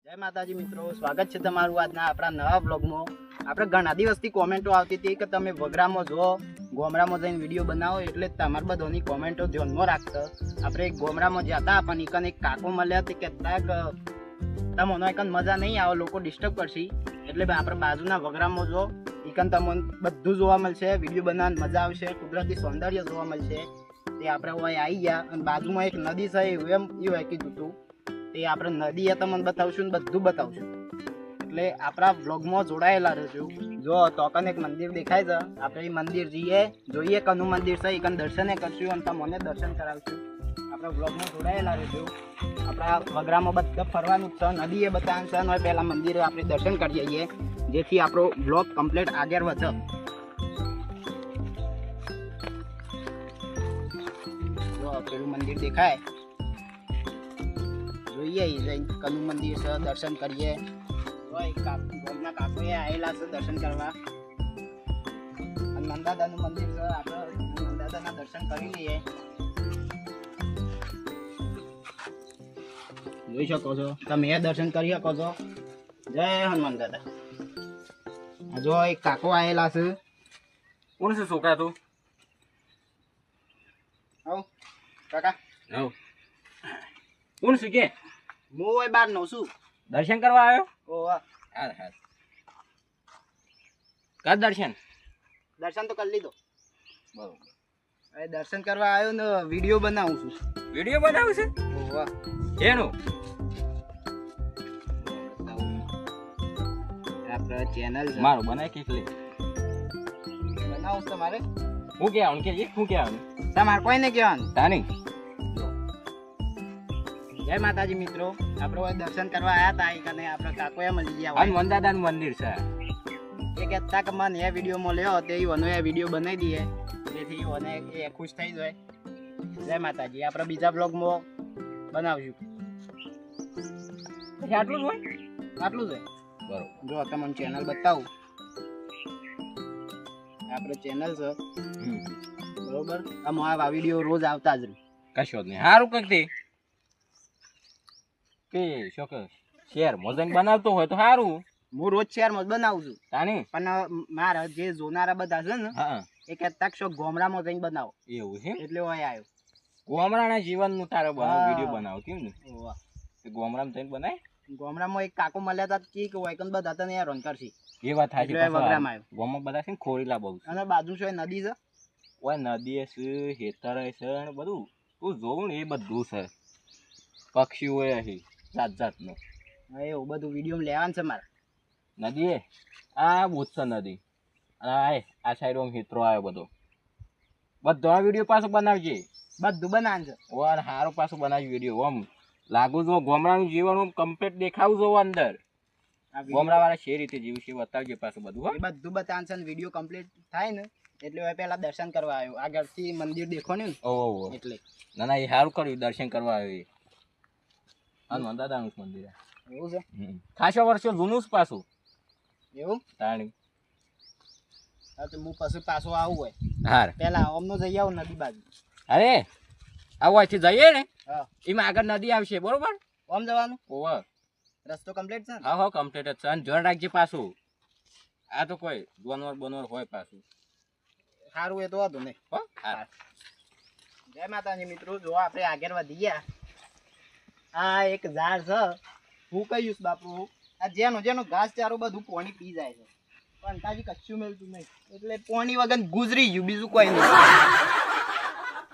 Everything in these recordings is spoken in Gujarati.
જય માતાજી મિત્રો, સ્વાગત છે તમારું આજના આપણા નવા બ્લોગમાં. આપણે ઘણા દિવસથી કોમેન્ટો આવતી હતી કે તમે વગરામાં જો ગોમરામાં જઈને વિડીયો બનાવો, એટલે તમારા બધાની કોમેન્ટો ધ્યાનમાં રાખતા. આપણે ગોમરામાં જતા પણ એકન એક કાકો મળ્યા તે કહેતા કે તમને એકન મજા નહીં આવે, લોકો ડિસ્ટર્બ કરશે, એટલે આપણે બાજુના વગરામાં જો એકન તમને બધું જોવા મળશે, વિડીયો બનાવવાની મજા આવશે, કુદરતી સૌંદર્ય જોવા મળશે. તે આપણે અહીં આવી ગયા અને બાજુમાં એક નદી છે એમ એવું કીધું હતું. તે આપણે નદી એ તમને બતાવશું ને બધું બતાવશું, એટલે આપણા બ્લોગમાં જોડાયેલા રહેજો. જો તોકન એક મંદિર દેખાય છે, આપણે એ મંદિર જોઈએ કનું મંદિર છે, એકન દર્શને કરશું અને તમને દર્શન કરાવશું. આપણા બ્લોગમાં જોડાયેલા રહેજો. આપણા વગરામાં બધા ફરવાનું છે, નદી એ બતાવવાનું છે, અને પહેલાં મંદિરે આપણે દર્શન કરી જઈએ, જેથી આપણો બ્લોગ કમ્પ્લીટ આગળ વધે. જો પેલું મંદિર દેખાય, જોઈએ કનું મંદિર છે, દર્શન કરીએ. ગોમના કાકોએ આવેલા છે દર્શન કરવા, અને નંદાદાનું મંદિર છે, આપણે નંદાદાના દર્શન કરી લઈએ. જોઈ શકો છો તમે, એ દર્શન કરી શકો છો. જય હનુમાન દાદા. જો એક કાકો આવેલા છે. કોણ છે છોકરા તું? આવ કાકા. આવ. કોણ છે કે? હું બાર નો છું. દર્શન કરવા આવ્યો? ઓહ, હાર હાર. કર દર્શન. દર્શન તો કરી લીધો. બરોબર. હવે દર્શન કરવા આવ્યો ને વિડીયો બનાવું છું. વિડીયો બનાવું છે? ઓહ, એનું આપણે ચેનલ છે, મારું બનાય કેટલી બનાવું તમારે. હું કહેવાનું કે શું કહેવાનું? તમારે કોઈને કહેવાનું. તાની જય માતાજી મિત્રો, આપણે હવે દર્શન કરવા આવ્યા હતા, અને આપણે કાકોએ મળી ગયા. હનુમાન દાદાનું મંદિર છે. એ કહેતા કે મને એ વિડીયોમાં લ્યો, તે ઈવનો એ વિડીયો બનાવી દઈએ, જેથી ઈવોને એ ખુશ થઈ જાય. જય માતાજી. આપણે બીજા બ્લોગમાં બનાવશું. આટલું જ હોય? આટલું છે. બરોબર. જો તમને ચેનલ બતાવું, આપણે ચેનલ છે બરોબર. આમાં આ વિડીયો રોજ આવતા જ રહે. કશો જ નહીં. સારું કંઈક કે શું કે શેર મોજન બનાવતો હોય તો સારું. હું રોજ શહેરમાં જ બનાવું છું, તાની પણ મારા જે જોનારા બધા છે ને, હા એ કહેતા કે ગામડામાં જઈને બનાવો, એવું છે. એટલે હું અહીં આવ્યો. ગોમરાના જીવનનું તારે હા. વિડીયો બનાવ કેમ ને? ઓવા. ગોમરામાં જઈને બનાય. ગામડામાં એક કાકો મળ્યા હતા કે વાયકન બધા હતા ને યાર કરશી, એ વાત થાય છે. એટલે વગરામાં આવ્યો. ગોમાં બધા છે ને ખોરીલા બહુ છે. અને બાજુ છે નદી છે. ઓય નદી છે, હેતર છે ને બધું તું જોવું ને એ બધું છે. પક્ષીઓ અહીં જાત જાતનું. હવે એવું બધું વિડીયો લેવાનું છે મારે. નદી એ આ બુજ છે નદી, અને આ સાઈડ આમ હેતરો આવ્યો બધો. બધો આ વિડીયો પાછો બનાવજે. બધું બનાવવાનું છે. ઓર સારો પાછો બનાવી વિડીયો. આમ લાગુ જો ગોમડાનું જીવન આમ કમ્પ્લીટ દેખાવું જો અંદર. આ ગોમડા વાળા છે રીતે જીવું છે બતાવજે પાછું બધું. હો એ બધું બતાવવાનું છે, વિડીયો કમ્પ્લીટ થાય ને એટલે હવે પહેલા દર્શન કરવા આવ્યો. આગળથી મંદિર દેખવાનું ને ઓહો. એટલે. ના ના એ સારું કર્યું દર્શન કરવા આવ્યું. હનુમાન દાદાનું જ મંદિર. એવું છે. ખાસા વર્ષો જૂનું જ પાછું. એવું તાણી હા, તો હું પછી પાછો આવું હોય હાર પેલા અમનો જઈ આવું નદી બાજુ. અરે આવું અહીંથી જઈએ ને હા, એમાં આગળ નદી આવશે બરોબર. આમ જવાનું. ઓવર રસ્તો કમ્પ્લીટ છે ને? હા હા કમ્પ્લીટ જ છે. અને જોર રાખજે પાછું. આ તો કોઈ બોનવર બોનવર હોય પાછું. સારું એ તો હતું નહીં. હો હા. જય માતાજી મિત્રો, જો આપણે આગળ વધી ગયા. આ એક ઝાડ છે, હું કહીશ બાપુ, આ જેનો ઘાસ ચારો બધું પાણી પી જાય છે, પણ તાજી કચ્છું મળતું નહીં, એટલે પાણી વગર ગુજરી ગયું, બીજું કોઈ નહીં.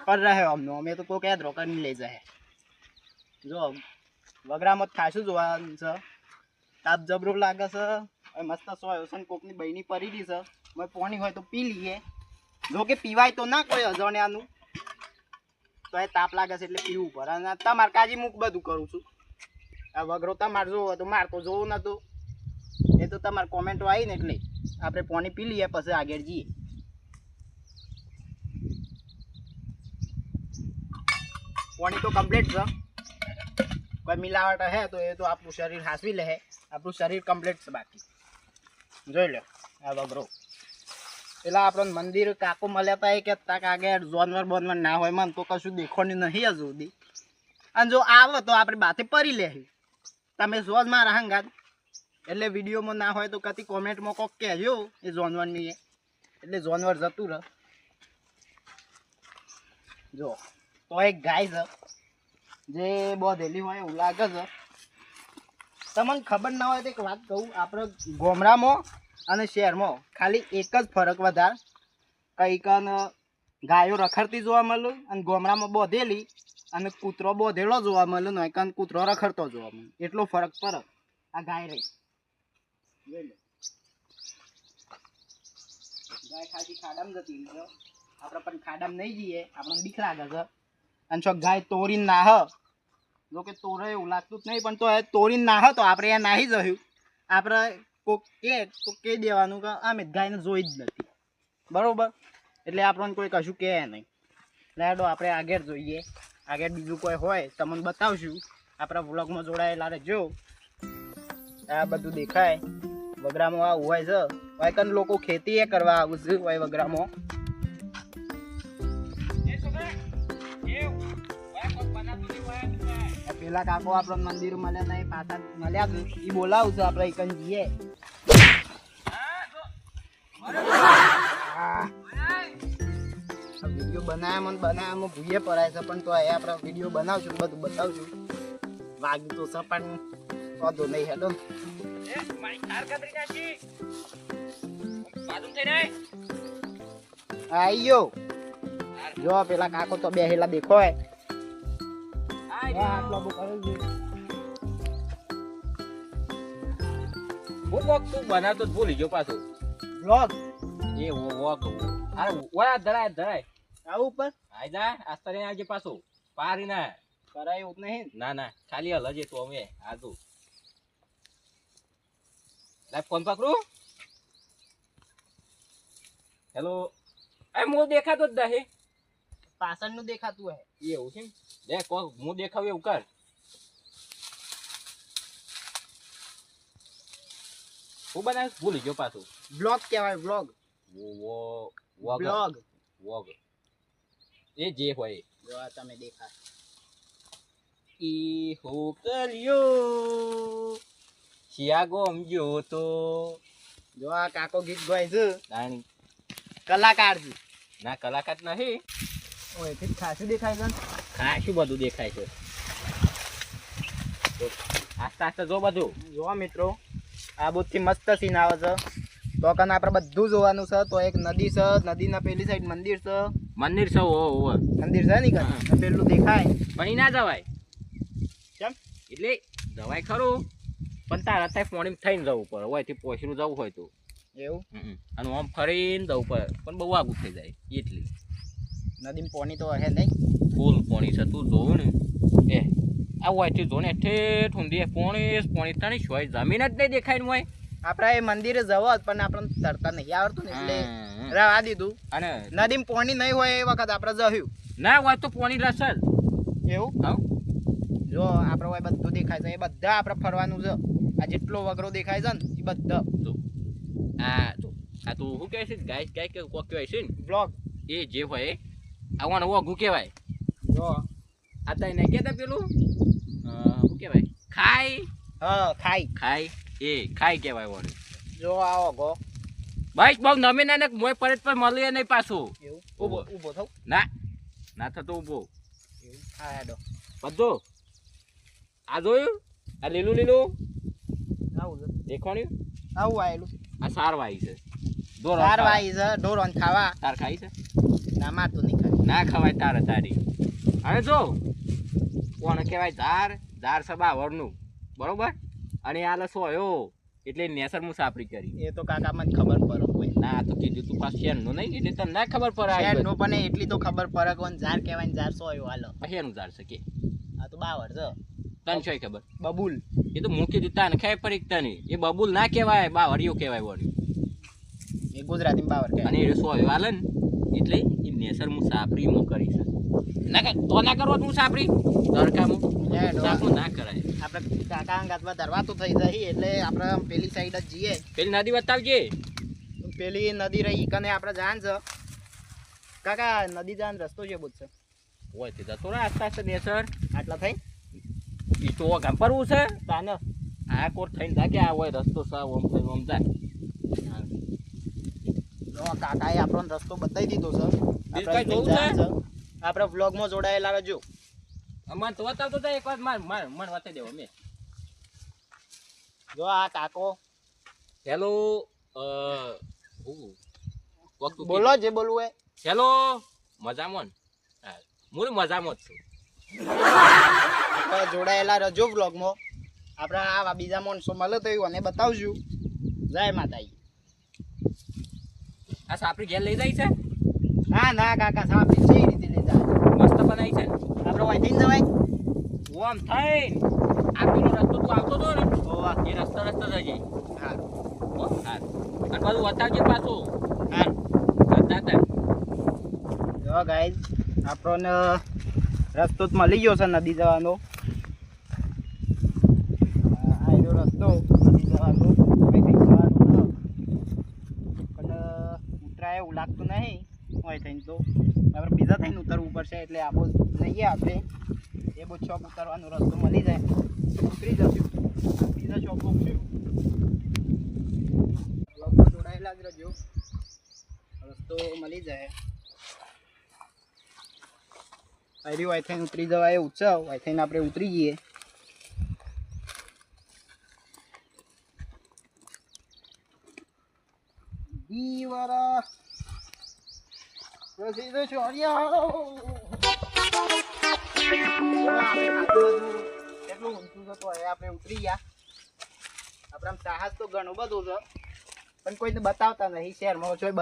પર રહે અમનો, અમે તો કોઈ ક્યાં રોકડ નહીં લઈ જાય. જો વગરામાં જ ખાસું જોવાનું છે. તાપ જબરો લાગે છે. હવે મસ્ત સોય છે, કોકની બહેની પડી રહી છે. હવે પાણી હોય તો પી લઈએ. જો કે પીવાય તો ના કોઈ અજાણ્યાનું, તો એ તાપ લાગે છે એટલે પીવું પડે. અને તમારે કાજી મૂક બધું કરું છું. આ વગરો તમારે જોવો તો મારે તો જોવું નતું, એ તો તમારે કોમેન્ટો આવી ને એટલે આપણે પાણી પી લઈએ પછી આગળ જઈએ. પાણી તો કમ્પ્લીટ છે, કોઈ મિલાવટ હે તો એ તો આપણું શરીર હાંસવી લે. આપણું શરીર કમ્પ્લીટ છે. બાકી જોઈ લો આ વગરો. પેલા આપણને મંદિર કાકો મળ્યા હતા, એ કહેતા કે આગળ જોનવર બોનવર ના હોય, મને તો કશું દેખવાનું નહીં હજુ સુધી. અને જો આવે તો આપણે બાતે પરી લે. તમે જો જ મારા હંગાત એટલે વિડીયોમાં ના હોય તો કદી કોમેન્ટમાં કોક કહેજો એ જાનવરની એટલે જાનવર જતું રહે. જો તો એક ગાય છે જે બોધેલી હોય એવું લાગે છે. તમને ખબર ના હોય તો એક વાત કહું, આપણે ગામડામાં અને શહેરમાં ખાલી એક જ ફરક વધારે, કંઈક ગાયો રખડતી જોવા મળે અને ગામડામાં બોધેલી અને કૂતરો બોધેલો જોવા મળે ને કાન કૂતરો રખડતો જોવા મળે, એટલો ફરક પડે. આ ગાય રહી જોઈ લો, ગાય ખાલી ખાડામાં જતી રહી છે. આપણે પણ ખાડામાં નહીં જઈએ, આપણને બીક લાગે છે. અને જો ગાય તોડીને નાહ, જો કે તોરે એવું લાગતું જ નહીં, પણ તો એ તોડીને નાહ તો આપણે એ નાહી જયું. આપણે કોક કે તો કહી દેવાનું કે અમે ગાયને જોઈ જ નથી, બરોબર? એટલે આપણને કોઈ કશું કહે નહીં. લેડો આપણે આગળ જોઈએ, આગળ બીજું કોઈ હોય તમને બતાવશું. આપણા વ્લોગમાં જોડાયેલા રહેજો. આ બધું દેખાય વગરામાં આવું હોય છે. વાયકન લોકો ખેતી એ કરવા આવું છે હોય વગરામાં. પેલા કાકો આપણે મંદિર મળ્યા નહીં, પાછા મળ્યા એ બોલાવું છે, આપણે એકન જઈએ. વિડીયો બનાવવામાં ભૂએ પડાય છે, પણ તો એ આપણે વિડીયો બનાવશું, બધું બતાવશું. વાગ્યું તો છે પણ વાંધો નહીં. હેડો આયો જો પેલા કાકો તો બેહેલા દેખો બનાવતો ભૂલી ગયો પાછો વ્લોગ એ વોક. અરે ઓલા ધરાય આવું ઉપર આઈ જા આસ્તરે આવજે પાછો પારી ના કરાય એવું નહીં. ના ખાલી હલજે તો અમે આજુ લાય ફોન પકડું. હેલો એ મો દેખાતો જ નહીં, પાછળનું દેખાતું હે એવું છે. દેખ કોક હું દેખાવ એવું કર. હું બનાવ ભૂલી ગયો પાછું. બ્લોગ કહેવાય, બ્લોગ બ્લોગ વોગ એ જે હોય જો આ તમે દેખાય. ઈ હો કર્યો શિયાગોમ જો તો જો આ કાકો ગીત ગાય છે, નાની કલાકાર છે. ના કલાકાર નહીં, ઓય થી ખાસું દેખાય છે, ખાસું બધું દેખાય છે. આસ્તે આસ્તે જો બધું જો મિત્રો આ બુથથી મસ્ત સીન આવે છે. તો કન આપણે બધું જોવાનું છે. તો એક નદી છે, નદીના પેલી સાઈડ મંદિર છે. મંદિર છે ઓ મંદિર છે ને કન પેલું દેખાય પણ ઈ ના જવાય. કેમ? એટલે જવાય ખરું પણ તારા થાય પોણી થઈને જવું પડે હોય તે પોસરું જવું હોય તો એવું. અને આમ ફરીને જવું પડે પણ બહુ આગું થઈ જાય એટલી. નદીમાં પાણી તો હે નહીં, ફૂલ પાણી છે. તું જોવું ને એ આ હોય તે જોને ઠેઠ ઊંધી પાણી તણી હોય જમીન જ નહીં દેખાય ને હોય. આપણે એ મંદિરે જવો પણ આપણને તરતા નહીં આવડતું ને એટલે રવા દીધું. અને નદીમાં પાણી નહીં હોય એ વખત આપણે જયું ના હોય તો પાણી રસ જ એવું. હા જો આપણે હોય બધું દેખાય છે, એ બધા આપણે ફરવાનું છે. આ જેટલો વગરો દેખાય છે ને એ બધા જો આ તું શું કહે છે ગાય કે કોક કહેવાય છે ને બ્લોગ એ જે હોય આવવાનું વગું કહેવાય. જો આ તઈ નહીં કહેતા પેલું શું કહેવાય ખાઈ હા ખાઈ ખાઈ કહેવાય વળી. જો આવો ગો ભાઈ બહુ નમે ના મોય પરત પર મળીએ નહીં પાછું. એવું ઊભો. ઊભો થવું ના થતો ઊભો એવું. હા હેડો બધું આ જોયું આ લીલું આવું છે, દેખવાનું આવું આવેલું. આ સાર વાઈ છે ચાર વાઈ છે ઢોરોન ખાવા. તાર ખાઈ છે ના મારતું નહીં ખાય. ના ખવાય તારે તારી. અને જો કોને કહેવાય ધાર સબાવરનું બરોબર. અને આ લસોયો એટલે નેસર મુસાફરી કરી. એ તો કાકા મને ખબર પડે કોઈ ના તો કીધું તું પાછું શેરનું નહીં એટલે તને ના ખબર પડે. નો પણ એટલી તો ખબર પડે કોણ ઝાર કહેવાય ને ઝાર સોયો હાલો. શેરનું ઝાડ છે કે આ તો બાવર છે તને શું ખબર? બબુલ. એ તો મૂકી દીધા ને ખાય પડી તને એ બબુલ ના કહેવાય બાવરિયો કહેવાય વળી. એ ગુજરાતીમાં બાવર કહેવાય. અને એ સોયો હાલે ને એટલે એ નેસર મુસાફરીમાં કરી છે. ના કરવા મુસાફરી તડકામાં ના કરાય. આપણે કાકા અંગાતમાં ધરવા તો થઈ જાય એટલે આપણે પેલી સાઈડ જ જઈએ. પેલી નદી બતાવજે. પેલી નદી રહી કને આપણે જાન છે કાકા. નદી જાન રસ્તો છે બુજ છે હોય તે જતો રહે આસ્તે આસ્તે નેસર આટલા થઈ ઈ તો ગામ પરવું છે તાને આ કોટ થઈને જા કે આ હોય રસ્તો સા ઓમ થઈને ઓમ જાય. જો કાકાએ આપણો રસ્તો બતાવી દીધો છે. બીજું આપણે કાંઈ જોવું જાય છે. આપણે વ્લોગમાં જોડાયેલા રહેજો. અમાર તો બતાવતો જાય એક વાર મને બતાવી દેવો મેં. જો આ કાકો હેલો બોલો જે બોલવું હોય. હેલો મજામાં ને? હા હું મજામાં જ છું. આપણે જોડાયેલા રહેજો વ્લોગમાં. આપણે આવા બીજા માણસો મળે તો એવું અને બતાવશું. જય માતાજી. આ સાપરી ઘેર લઈ જાય છે? ના ના કાકા સાહેબ જે રીતે લઈ જાય મસ્ત બનાવી છે. આપણે વાંચીને જવાય. ઓમ થઈને આ પેલો રસ્તો તું આવતો હતો ને ઓવા એ રસ્તો જજે. હા હો હા અને બધું બતાવજે પાછું. હા બતાતા જો ગાઈઝ આપણને રસ્તો જ મળી ગયો છે નદી જવાનો. આ એનો રસ્તો નદી જવાનો. હવે કંઈ જવાનું ન પણ ઉતરાય એવું લાગતું નહીં હોય થઈને તો આપણે બીજા થઈને ઉતરવું પડશે એટલે આબો જઈએ આપણે એ બહુ ચોક ઉતરવાનો રસ્તો મળી જાય ઉતરી જશું બીજા ચોક ઉતરશું. લોકો જોડાયેલા જ રહેજો રસ્તો મળી જાય. આરી હોય થઈને ઉતરી જવાય એવું છે. હોય થઈને આપણે ઉતરી જઈએ. દીવારા પ્રસિદ્ધ ચોરિયા કેટલું ઊંચું છે તો હવે આપણે ઉતરી ગયા. આપણે આમ સાહસ તો ઘણું બધું છે પણ કોઈને બતાવતા નહીં. શહેરમાં કોઈ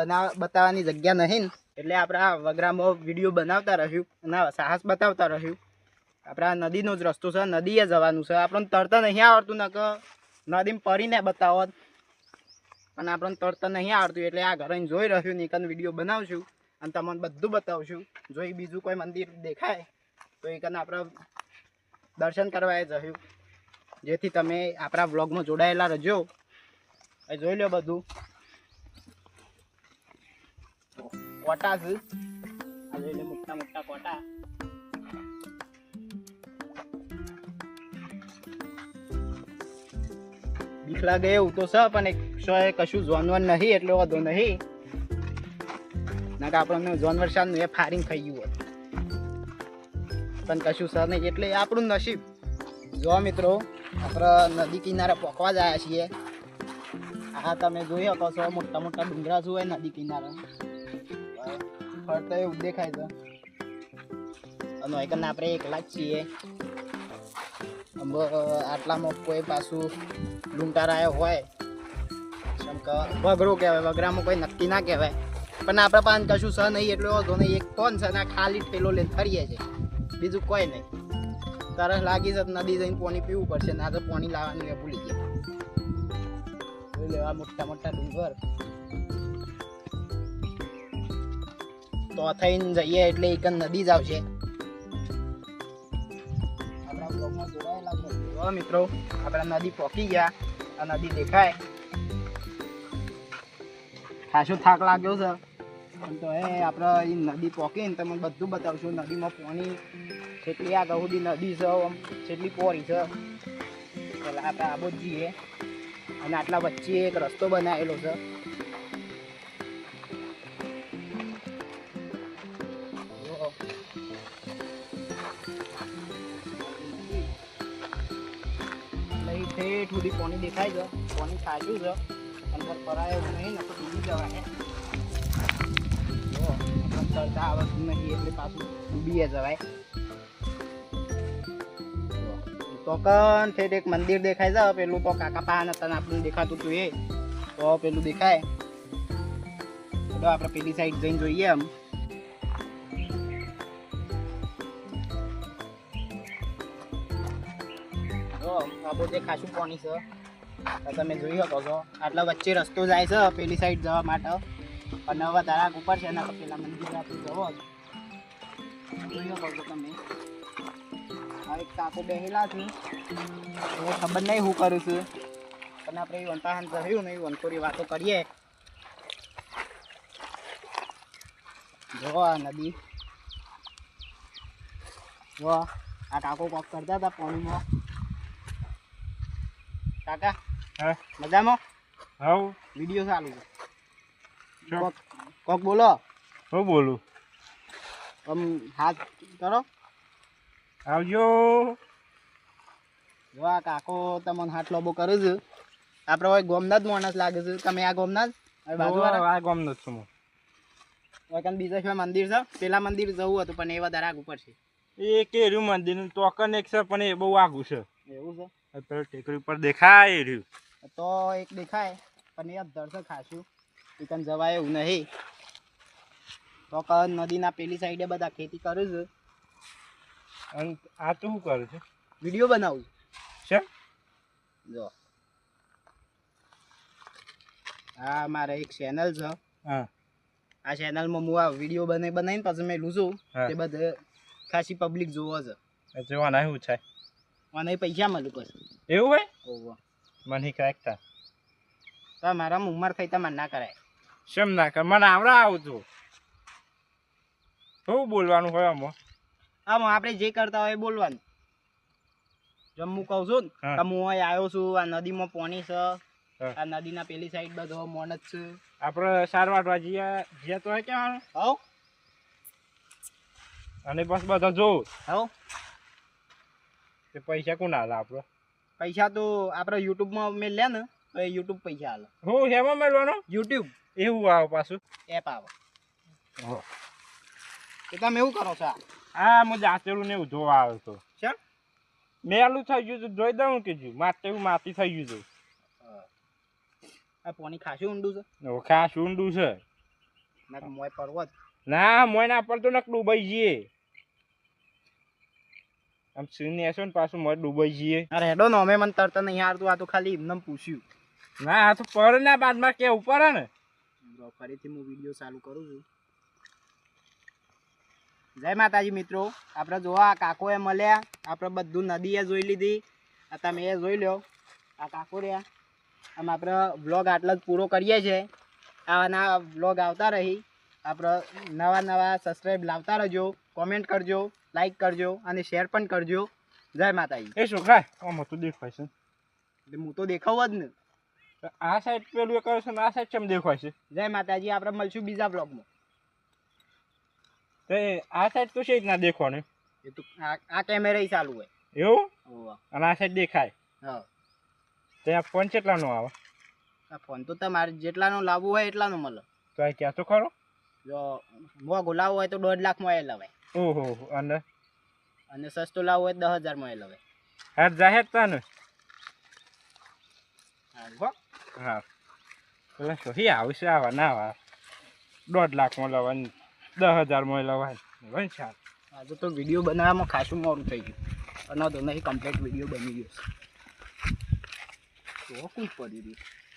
બતાવવાની જગ્યા નહીં ને એટલે આપણે આ વગરામાં વિડીયો બનાવતા રહ્યું અને સાહસ બતાવતા રહ્યું. આપણે આ નદીનો જ રસ્તો છે. નદીએ જવાનું છે. આપણને તરતા નહીં આવડતું ને કે નદીમાં પડીને બતાવો પણ આપણને તરતા નહીં આવડતું એટલે આ ઘરે જોઈ રહ્યું ને એકન વિડીયો બનાવશું અને તમને બધું બતાવશું. જો એ બીજું કોઈ મંદિર દેખાય તો એકન આપણે દર્શન કરવા જશું જેથી તમે આપણા વ્લોગમાં જોડાયેલા રહેજો. એ જોઈ લો બધું કોટા છે. આ જોઈ લો મોટા મોટા કોટા. બીક લાગે એવું તો છે પણ એક કશું જાનવર નહીં એટલે વાંધો નહીં. ના કે આપણને જાનવર સાનું એ ફારીને ખાઈ ગયું હતું પણ કશું છે નહીં એટલે આપણું નસીબ. જો મિત્રો આપણે નદી કિનારે પહોંચવા જાય છીએ. હા તમે જોઈ શકો છો મોટા મોટા ડુંગરા શું હોય નદી કિનારે ફરતા એવું દેખાય છે. અને એકને આપણે એકલા જ છીએ. આટલામાં કોઈ પાછું લૂંટારાયો હોય જેમ કે વગરો કહેવાય. વગરામાં કોઈ નક્કી ના કહેવાય પણ આપણે પાસે કશું છે નહીં એટલે વાંધો નહીં. એક ફોન છે ને ખાલી ઠેલો લઈને ફરીએ છીએ બીજું કોઈ નહીં. તરસ લાગી છે નદી જઈને પાણી પીવું પડશે ના તો પાણી લાવવાનું એ ભૂલી ગયા. જોઈ લેવા મોટા મોટા ડુંગર તો થઈને જઈએ એટલે એક નદી જ આવશે. આપણા બ્લોગમાં જોડાયેલા મિત્રો આપણે નદી પહોંચી ગયા. આ નદી દેખાય. ખાસો થાક લાગ્યો છે પણ તો આપણે એ નદી પહોંચીને તમે બધું બતાવશું. નદીમાં પાણી જેટલી આગળ સુધી નદી છે આમ જેટલી પોરી છે એટલે આપણે આબો જ જઈએ. અને આટલા વચ્ચે એક રસ્તો બનાવેલો છે. ઠેઠ સુધી પાણી દેખાય છે. પાણી સાચું છે અંદર પરાય એવું નહીં ને તો ડૂબી જવાય. તરતા આવડતું નહીં એટલે પાછું ડૂબી જવાય. તો કન ઠેઠ એક મંદિર દેખાય છે. પેલું તો કાકા પાન હતા આપણને દેખાતું હતું એ તો પેલું દેખાય તો આપણે પેલી સાઈડ જઈને જોઈએ. એમ આ બધે ખાસું પાણી છે તમે જોઈ શકો છો. આટલા વચ્ચે રસ્તો જાય છે પેલી સાઈડ જવા માટે અને હવે તારાક ઉપર છે ને પેલા મંદિર આપણે જવો જોઈ શકો છો તમે. આ એક કાકો બેહેલા છે એ ખબર નહીં શું કરું છું પણ આપણે એ વંતાહન રહ્યું ને એ વંતોરી વાતો કરીએ. જો આ નદી જો આ કાકો કોક કરતા હતા પાણીમાં. કાકા હા મજામાં હાઉ વિડીયો ચાલુ છે શું? કોક બોલો હું બોલું આમ હાથ કરો આવજો જો આ કાકો તમને હાથ લોબો કરે છે આપણે હોય ગોમના જ માણસ લાગે છે તમે આ ગોમના જ હવે બાજુવાળા આ ગામનો જ છું હું હોય કાન બીજા શું મંદિર છે પેલા મંદિર જવું હતું પણ એ વધારે આગળ પડશે એ કેર્યું મંદિરનું ટોકન એક છે પણ એ બહુ આગું છે એવું છે આ પેલું ટેકરી ઉપર દેખાય એ રહ્યું તો એક દેખાય પણ એ ધરશે ખાશું એ જવાય એવું નહીં તો નદીના પેલી સાઈડે બધા ખેતી કરે છે અને આ તો શું કરે છે વિડીયો બનાવું છે જો હા મારે એક ચેનલ છે હા આ ચેનલમાં હું આ વિડીયો બનાવીને પછી મેલું છું હા. તે બધે ખાસી પબ્લિક જોવો છે જોવાના શું છે અને પૈસા મળ્યું પછી એવું હોય ઓહો મને કરેક્ટ તો મારા ઉંમર થઈ તમારે ના કરાય શેમ ના કર મને આવડા આવતું શું બોલવાનું હોય આમાં આમાં આપણે જે કરતા હોય એ બોલવાનું જેમ હું કહું છું ને હા. કે હું અહીં આવ્યો છું આ નદીમાં પાણી છે હા. આ નદીના પેલી સાઈડ બધો મોન જ છે આપણે સાર વાટવા જઈએ તો હોય કહેવાનું હવ અને બસ બધા જોવું હવ કે પૈસા કોણ હાલે આપણે પૈસા તો આપણે યુટ્યુબમાં મેં લે ને તો એ યુટ્યુબ પૈસા હાલે હું હેમાં મેળવાનો યુટ્યુબ એવું આવે પાછું એપ આવે તો તમે એવું કરો છો આ હા હું જાતેલું ને એવું જોવા આવ્યો હતો ચલ મેલું થઈ ગયું હતું જોઈ દઉં કીધું માથે એવું માટી થઈ ગયું હતું આ પાણી ખાસું ઊંડું છે ખાસ ઊંડું છે ના તો મોય પર્વત ના મોયના પર તો નક ડૂબાઈ જઈએ આમ સીને હશે ને પાછું મોય ડૂબાઈ જઈએ અરે હેડો ને અમે મને તરત નહીં હારતું આ તો ખાલી એમને પૂછ્યું ના આ તો પર ના બાદમાં કે ઉપર હે ને ફરીથી હું વિડીયો ચાલુ કરું છું જય માતાજી મિત્રો આપણે જોવા આ કાકો એ મળ્યા આપણે બધું નદીએ જોઈ લીધી આ તમે એ જોઈ લો આ કાકો રહ્યા આમ આપણે વ્લોગ આટલા જ પૂરો કરીએ છીએ આના વ્લોગ આવતા રહી આપણે નવા નવા સબસ્ક્રાઈબ લાવતા રહેજો કોમેન્ટ કરજો લાઈક કરજો અને શેર પણ કરજો જય માતાજી એ છોકરા આમ તો દેખાય છે એટલે હું તો દેખાવ જ ને આ સાઈડ પેલું એ કરે છે ને આ સાઈડ કેમ દેખાય છે જય માતાજી આપણે મળશું બીજા વ્લોગમાં તે આ સાઈડ તો છે જ ના દેખવાનું એ તો આ કેમેરા ચાલુ હોય એવું હોવા અને આ સાઈડ દેખાય હા ત્યાં ફોન કેટલાનો આવે આ ફોન તો તમારે જેટલાનો લાવવું હોય એટલાનો મળે તો આ ક્યાં તો ખરો જો મોંઘો લાવવો હોય તો 1.5 લાખમાં એ લવાય ઓહો અને સસ્તો લાવવો હોય 10,000માં એ લવાય હાર જાહેર તને હો હા પેલા સોહી આવશે આવા ના આવા 1.5 લાખમાં લવાનું 10,000માં લવાય વંશાર આજે તો વિડીયો બનાવવામાં ખાસું મોડું થઈ ગયું અને તો નહીં કમ્પ્લીટ વિડીયો બની ગયો છે તો કોઈ પડી રહ્યું